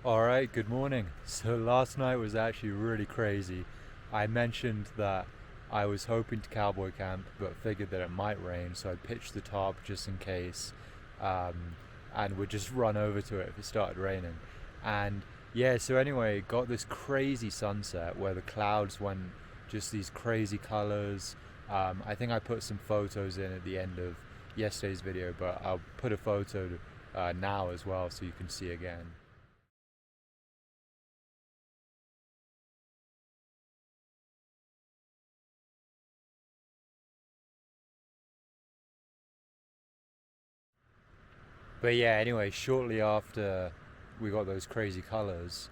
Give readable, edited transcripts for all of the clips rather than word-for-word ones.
Alright, good morning. So last night was actually really crazy. I mentioned that I was hoping to cowboy camp, but figured that it might rain, so I pitched the tarp just in case, um, and would just run over to it if it started raining. And yeah, so anyway, got this crazy sunset where the clouds went just these crazy colors. I think I put some photos in at the end of yesterday's video, but I'll put a photo now as well so you can see again. But yeah, anyway, shortly after we got those crazy colors,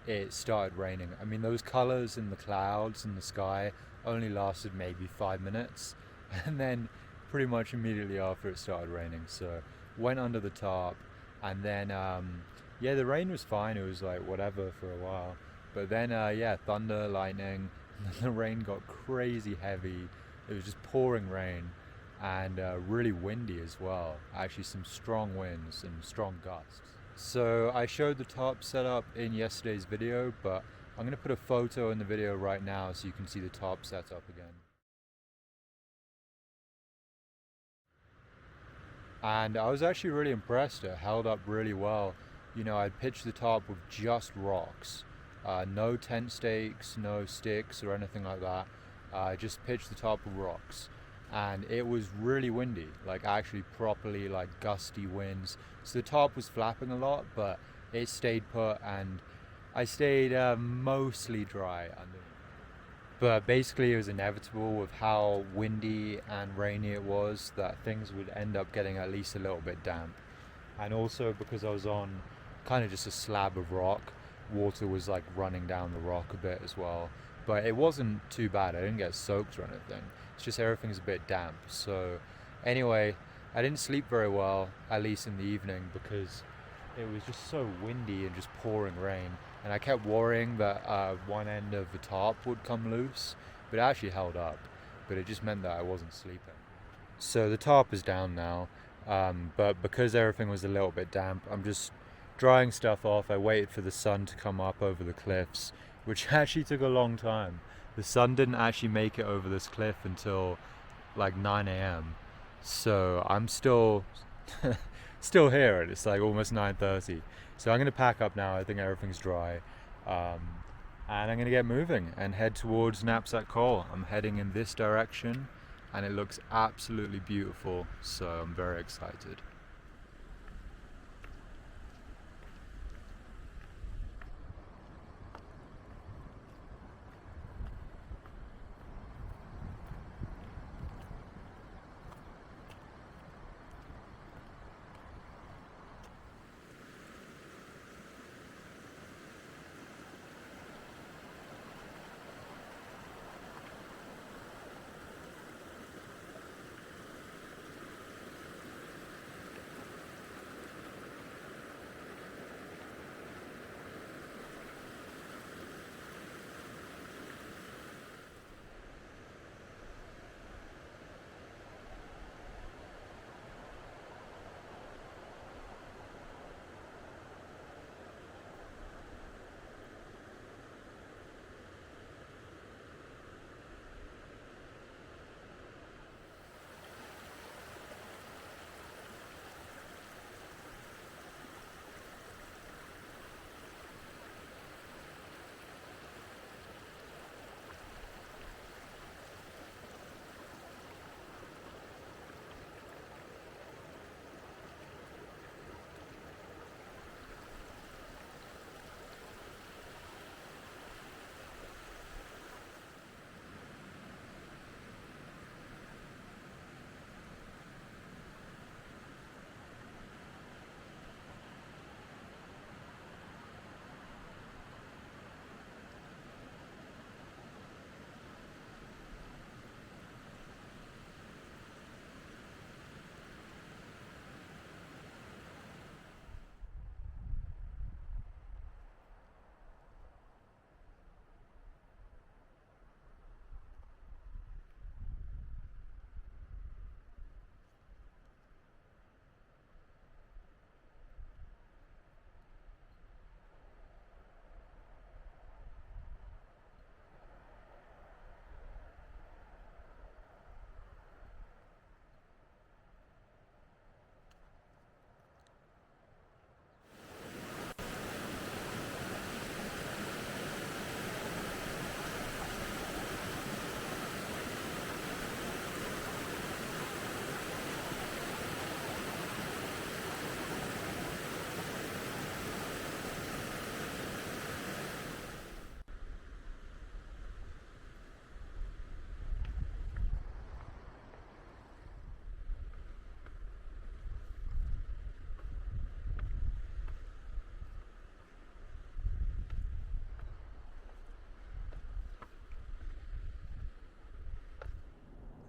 it started raining. I mean, those colors in the clouds and the sky only lasted maybe 5 minutes, and then pretty much immediately after it started raining. So went under the tarp, and then yeah, the rain was fine. It was like whatever for a while, but then yeah, thunder, lightning, and then the rain got crazy heavy. It was just pouring rain, and really windy as well. Actually, some strong winds and strong gusts. So I showed the top setup in yesterday's video, but I'm going to put a photo in the video right now so you can see the top setup again. And I was actually really impressed. It held up really well. You know, I'd pitched the top with just rocks, no tent stakes, no sticks or anything like that. I just pitched the top with rocks, and it was really windy, like actually properly like gusty winds. So the top was flapping a lot, but it stayed put, and I stayed mostly dry underneath. But basically, it was inevitable with how windy and rainy it was that things would end up getting at least a little bit damp. And also because I was on kind of just a slab of rock, water was like running down the rock a bit as well. But it wasn't too bad. I didn't get soaked or anything. It's just everything's a bit damp. So anyway, I didn't sleep very well, at least in the evening, because it was just so windy and just pouring rain. And I kept worrying that one end of the tarp would come loose, but it actually held up. But it just meant that I wasn't sleeping. So the tarp is down now, but because everything was a little bit damp, I'm just drying stuff off. I waited for the sun to come up over the cliffs, which actually took a long time. The sun didn't actually make it over this cliff until like 9 a.m. So I'm still still here, and it's like almost 9:30. So I'm gonna pack up now. I think everything's dry, um, and I'm gonna get moving and head towards Knapsack Col. I'm heading in this direction, and it looks absolutely beautiful. So I'm very excited.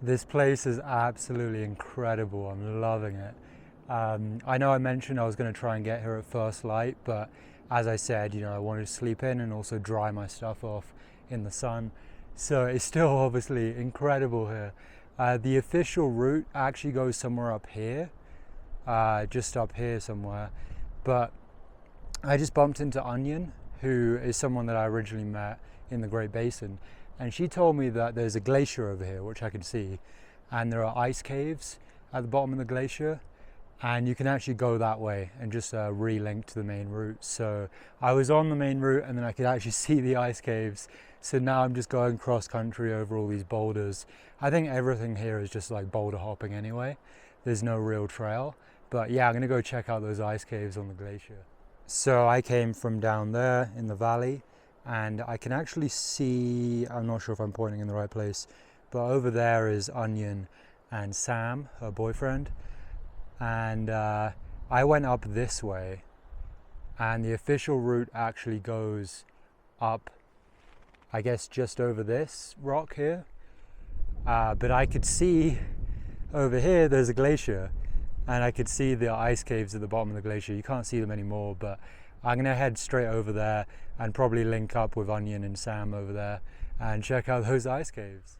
This place is absolutely incredible. I'm loving it. I know I mentioned I was going to try and get here at first light, but as I said, you know, I wanted to sleep in and also dry my stuff off in the sun. So it's still obviously incredible here. The official route actually goes somewhere up here, just up here somewhere. But I just bumped into Onion, who is someone that I originally met in the Great Basin. And she told me that there's a glacier over here, which I can see. And there are ice caves at the bottom of the glacier. And you can actually go that way and just relink to the main route. So I was on the main route and then I could actually see the ice caves. So now I'm just going cross country over all these boulders. I think everything here is just like boulder hopping anyway. There's no real trail. But yeah, I'm gonna go check out those ice caves on the glacier. So I came from down there in the valley and I can actually see, I'm not sure if I'm pointing in the right place, but over there is Onion and Sam, her boyfriend. And I went up this way and the official route actually goes up, I guess just over this rock here. But I could see over here there's a glacier and I could see the ice caves at the bottom of the glacier. You can't see them anymore, but I'm gonna head straight over there and probably link up with Onion and Sam over there and check out those ice caves.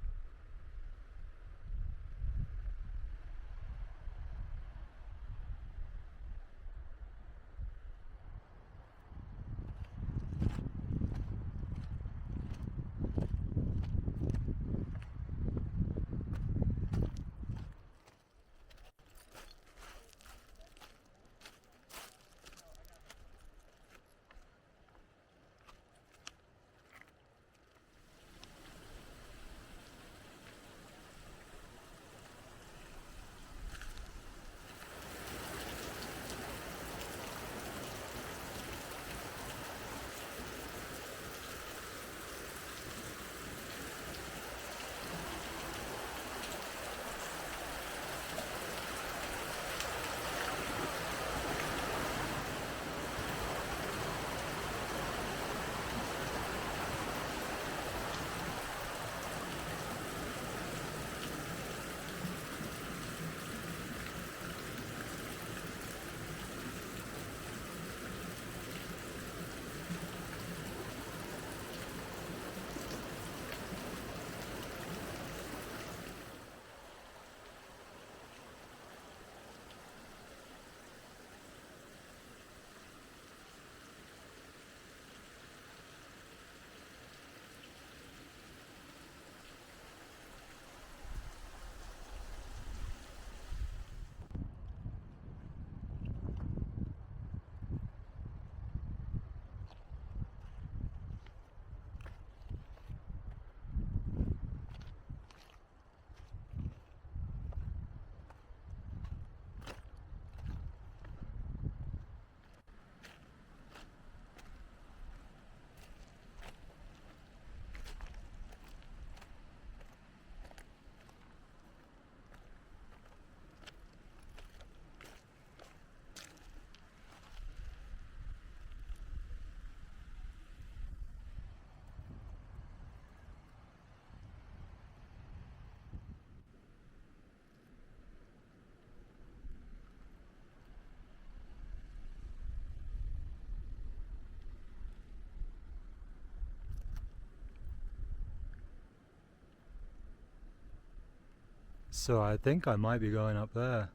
So I think I might be going up there,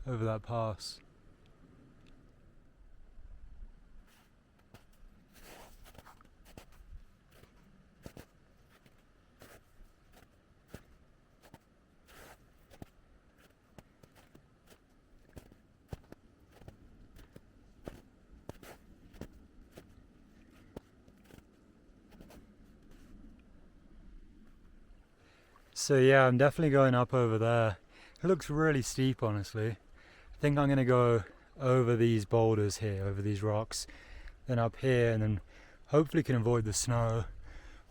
over that pass. So yeah, I'm definitely going up over there. It looks really steep, honestly. I think I'm gonna go over these boulders here, over these rocks, then up here, and then hopefully can avoid the snow.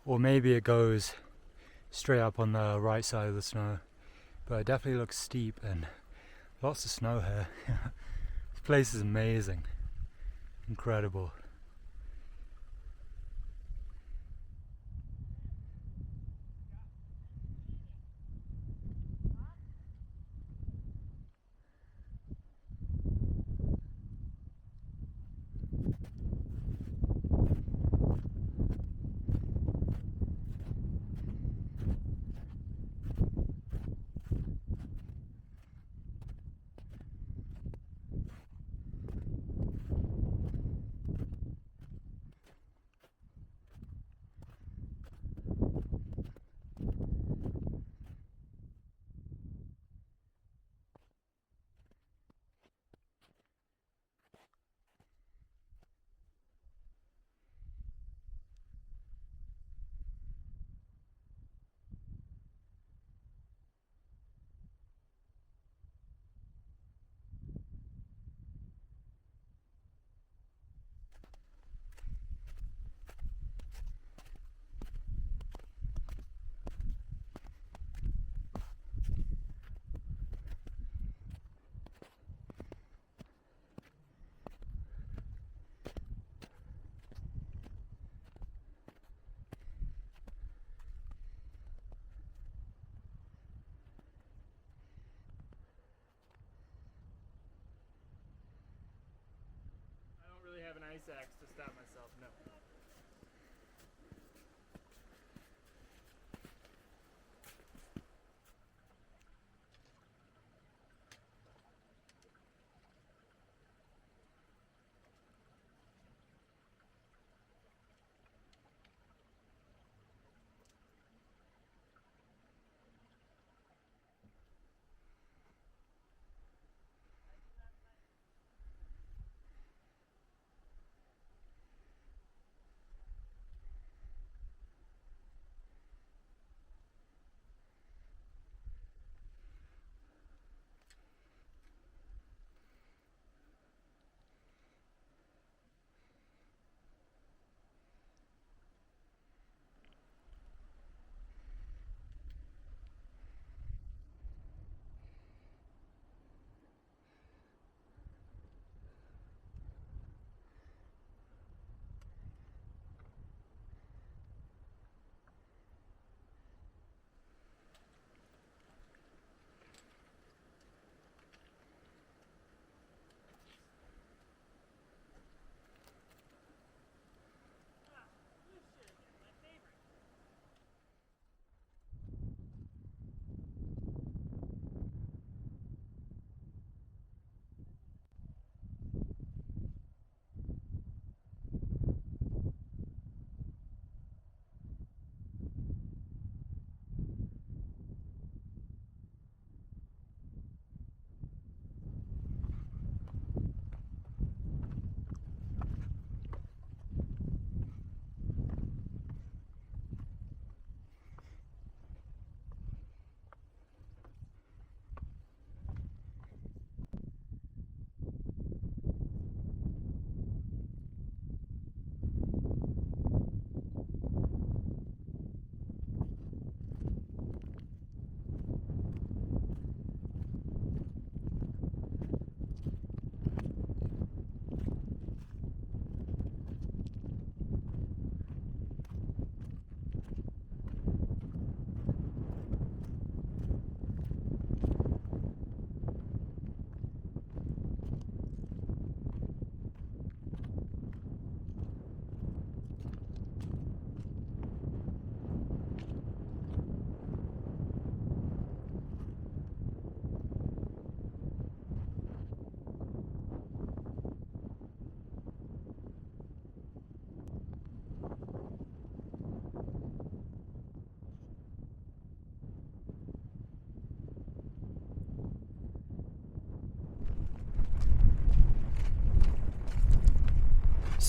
Or maybe it goes straight up on the right side of the snow. But it definitely looks steep and lots of snow here. This place is amazing. Incredible. ice axe to stab myself, no.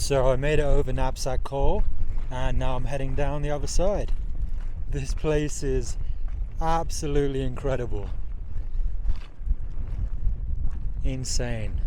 So I made it over Knapsack Col and now I'm heading down the other side. This place is absolutely incredible. Insane.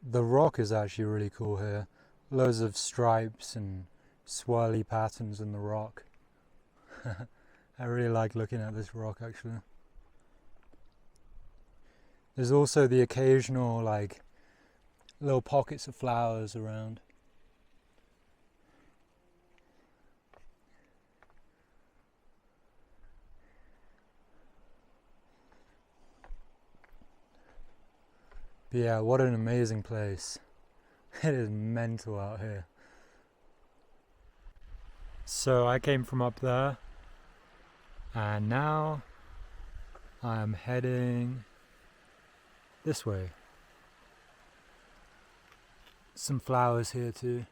The rock is actually really cool here. Loads of stripes and swirly patterns in the rock. I really like looking at this rock actually. There's also the occasional like little pockets of flowers around. But yeah, what an amazing place. It is mental out here. So I came from up there and now I am heading this way. Some flowers here too.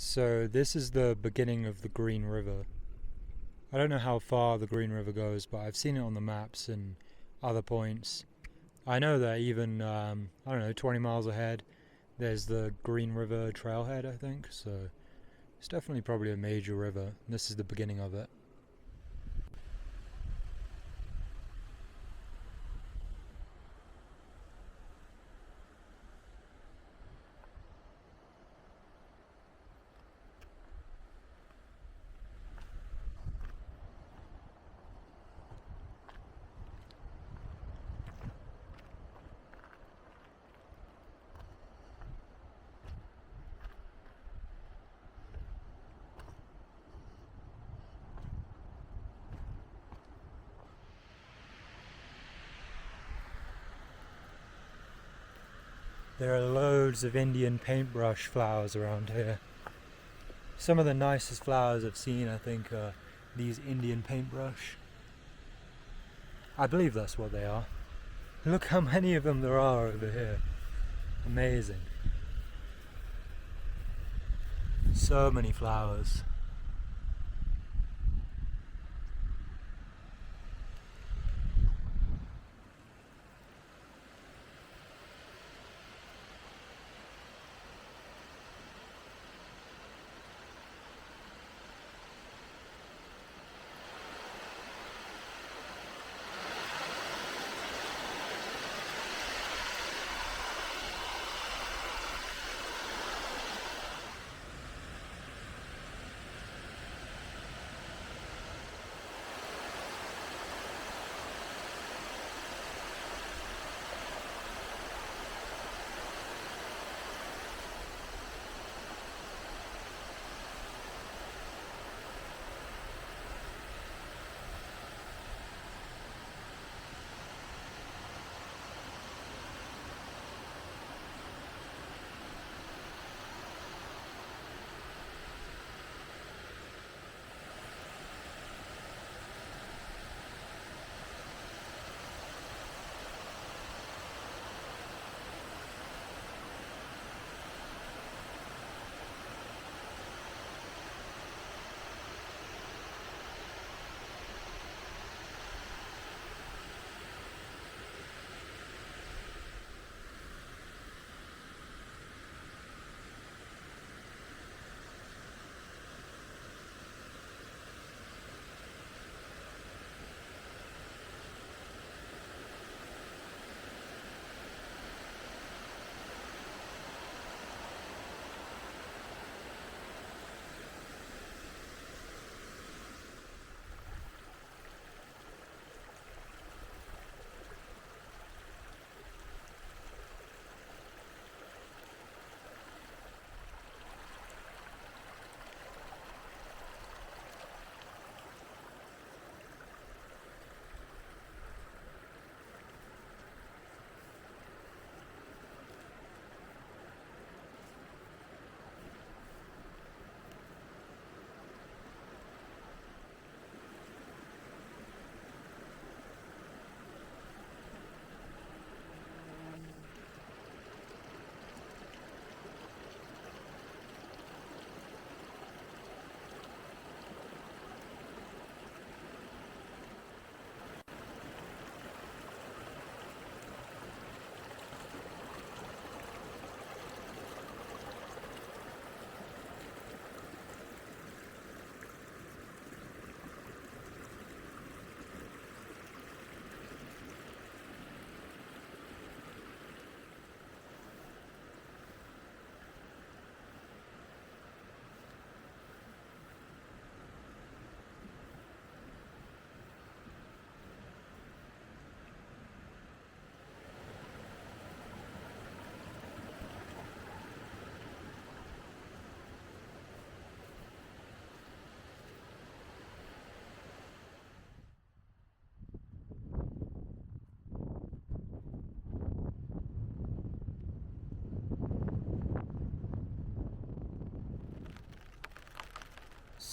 So this is the beginning of the Green River. I don't know how far the Green River goes, but I've seen it on the maps and other points. I know that even, 20 miles ahead, there's the Green River trailhead, I think, so it's definitely probably a major river. This is the beginning of it. There are loads of Indian paintbrush flowers around here. Some of the nicest flowers I've seen, I think, are these Indian paintbrush. I believe that's what they are. Look how many of them there are over here. Amazing. So many flowers.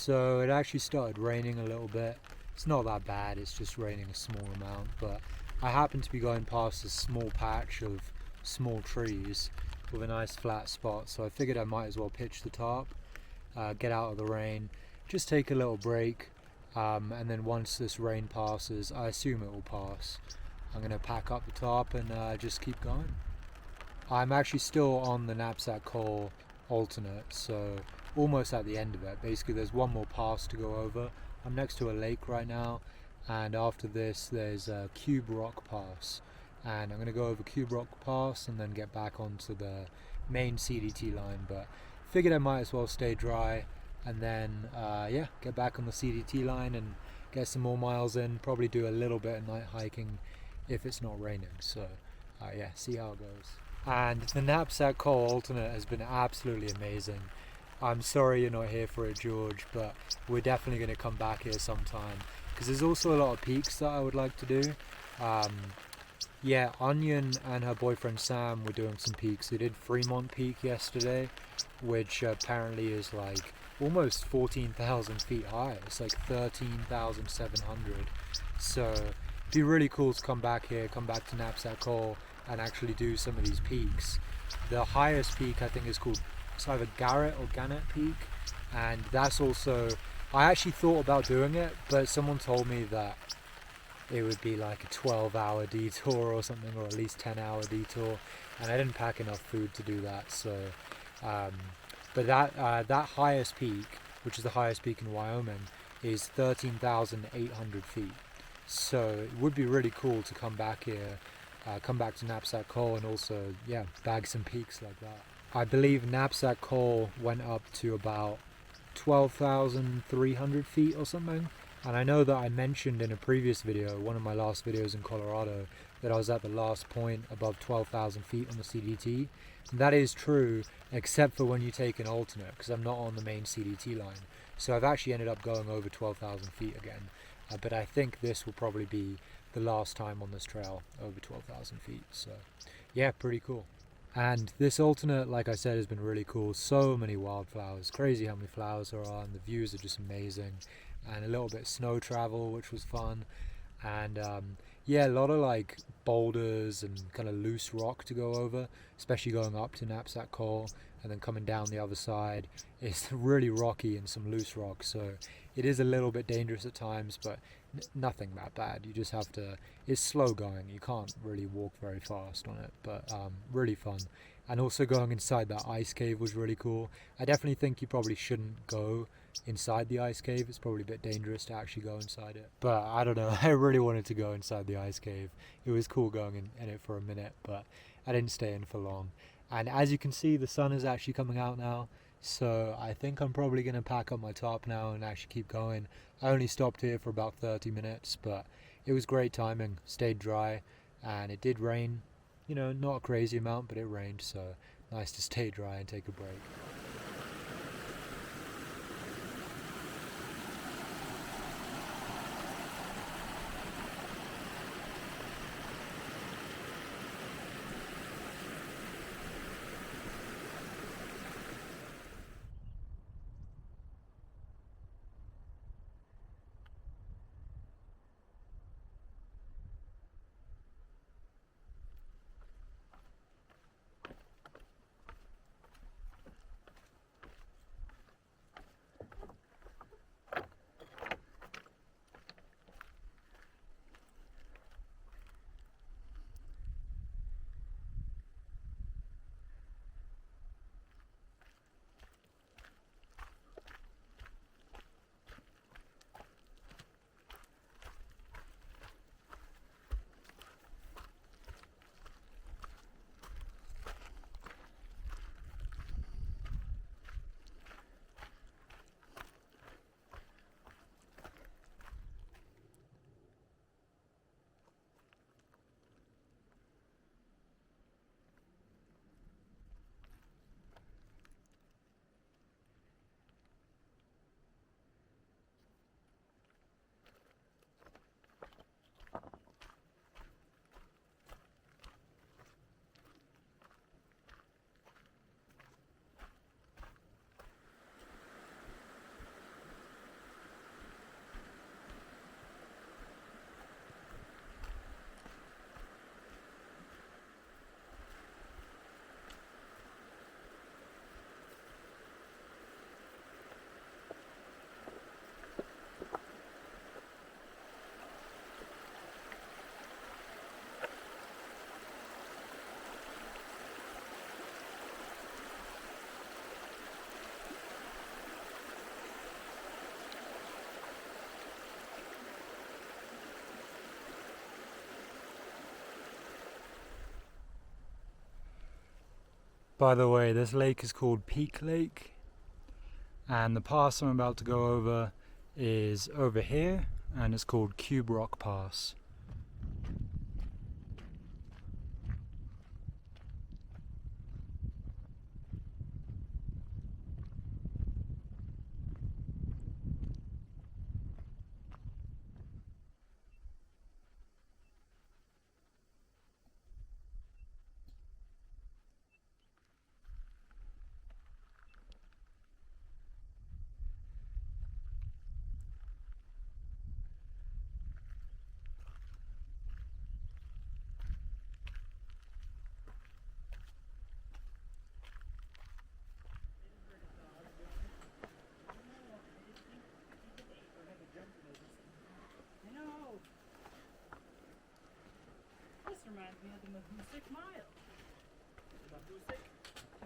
So it actually started raining a little bit. It's not that bad, it's just raining a small amount, but I happened to be going past a small patch of small trees with a nice flat spot, so I figured I might as well pitch the top, get out of the rain, just take a little break, and then once this rain passes, I assume it will pass, I'm going to pack up the top and just keep going. I'm actually still on the Knapsack Col alternate, so almost at the end of it. Basically there's one more pass to go over. I'm next to a lake right now, and after this there's a Cube Rock Pass, and I'm going to go over Cube Rock Pass and then get back onto the main CDT line, but figured I might as well stay dry and then yeah, get back on the CDT line and get some more miles in, probably do a little bit of night hiking if it's not raining, so yeah, see how it goes. And the Knapsack Col alternate has been absolutely amazing. I'm sorry you're not here for it, George, but we're definitely going to come back here sometime, because there's also a lot of peaks that I would like to do. Yeah, Onion and her boyfriend Sam were doing some peaks. They did Fremont Peak yesterday, which apparently is like almost 14,000 feet high. It's like 13,700. So it'd be really cool to come back here, come back to Knapsack Col and actually do some of these peaks. The highest peak I think is called, it's either Garrett or Gannett Peak, and that's also, I actually thought about doing it, but someone told me that it would be like a 12-hour detour or something, or at least 10-hour detour, and I didn't pack enough food to do that. So but that highest peak, which is the highest peak in Wyoming, is 13,800 feet. So it would be really cool to come back here, come back to Knapsack Col, and also, yeah, bag some peaks like that. I believe Knapsack Col went up to about 12,300 feet or something. And I know that I mentioned in a previous video, one of my last videos in Colorado, that I was at the last point above 12,000 feet on the CDT. And that is true, except for when you take an alternate, because I'm not on the main CDT line. So I've actually ended up going over 12,000 feet again. But I think this will probably be the last time on this trail over 12,000 feet. So yeah, pretty cool. And this alternate, like I said, has been really cool. So many wildflowers, crazy how many flowers there are, and the views are just amazing. And a little bit of snow travel, which was fun. And yeah, a lot of like boulders and kind of loose rock to go over, especially going up to Knapsack Col and then coming down the other side. It's really rocky and some loose rock, so it is a little bit dangerous at times, but nothing that bad. You just have to, it's slow going, you can't really walk very fast on it, but really fun. And also going inside that ice cave was really cool. I definitely think you probably shouldn't go inside the ice cave. It's probably a bit dangerous to actually go inside it, but I don't know, I really wanted to go inside the ice cave. It was cool going in it for a minute, but I didn't stay in for long. And as you can see, the sun is actually coming out now, so I think I'm probably going to pack up my top now and actually keep going. I only stopped here for about 30 minutes, but it was great timing, stayed dry, and it did rain, you know, not a crazy amount, but it rained, so nice to stay dry and take a break. By the way, this lake is called Peak Lake, and the pass I'm about to go over is over here, and it's called Cube Rock Pass. This reminds me of the Mahoosuc Mile. The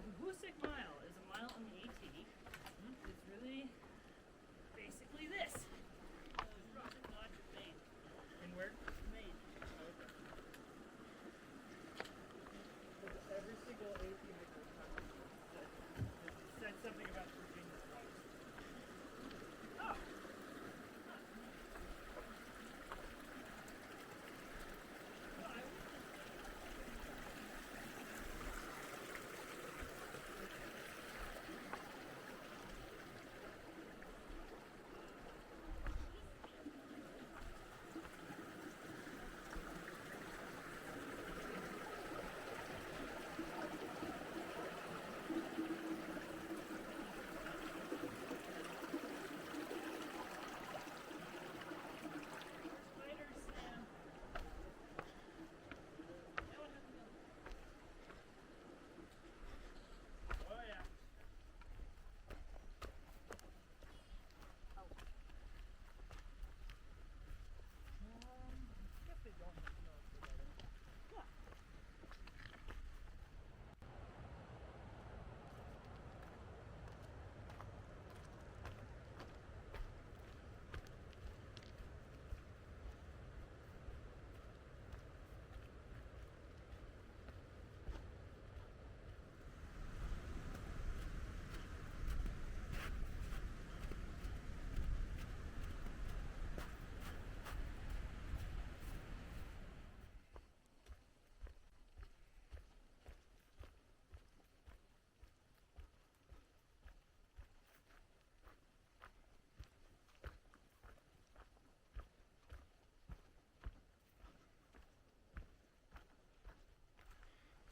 Mahoosuc Mile is a mile on the AT. It's really basically this. Maine. And where? Maine. Okay. Every single AT said something about Virginia rocks. Oh!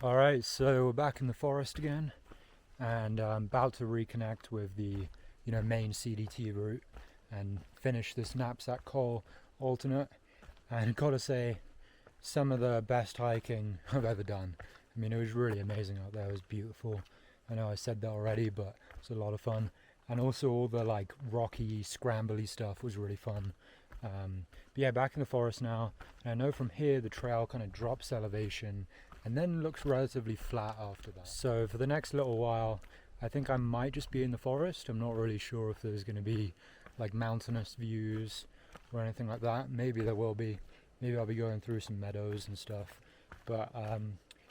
Alright, so we're back in the forest again, and I'm about to reconnect with the main CDT route and finish this Knapsack Col alternate. And gotta say, some of the best hiking I've ever done. I mean, it was really amazing out there. It was beautiful. I know I said that already, but it was a lot of fun. And also all the like rocky, scrambly stuff was really fun. But yeah, back in the forest now. And I know from here the trail kind of drops elevation and then looks relatively flat after that. So for the next little while, I think I might just be in the forest. I'm not really sure if there's going to be like mountainous views or anything like that. Maybe there will be. Maybe I'll be going through some meadows and stuff. But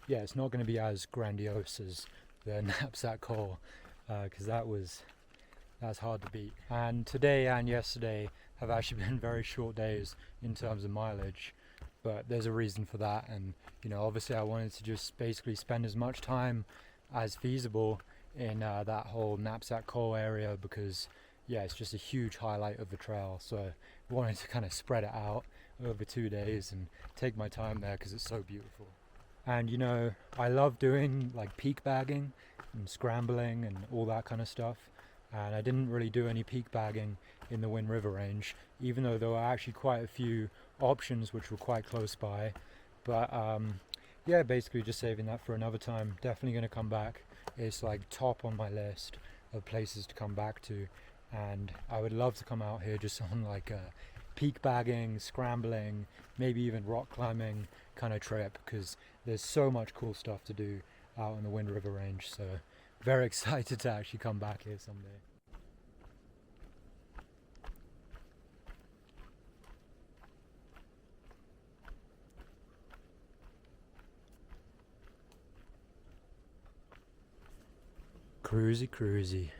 yeah, it's not going to be as grandiose as the Knapsack Col, because that's hard to beat. And today and yesterday have actually been very short days in terms of mileage. But there's a reason for that, and obviously I wanted to just basically spend as much time as feasible in that whole Knapsack Col area, because yeah, it's just a huge highlight of the trail. So I wanted to kind of spread it out over 2 days and take my time there because it's so beautiful. And I love doing like peak bagging and scrambling and all that kind of stuff, and I didn't really do any peak bagging in the Wind River range, even though there were actually quite a few options which were quite close by. But yeah, basically just saving that for another time. Definitely going to come back. It's like top on my list of places to come back to, and I would love to come out here just on like a peak bagging, scrambling, maybe even rock climbing kind of trip, because there's so much cool stuff to do out in the Wind River range. So very excited to actually come back here someday. Cruisy, cruisy.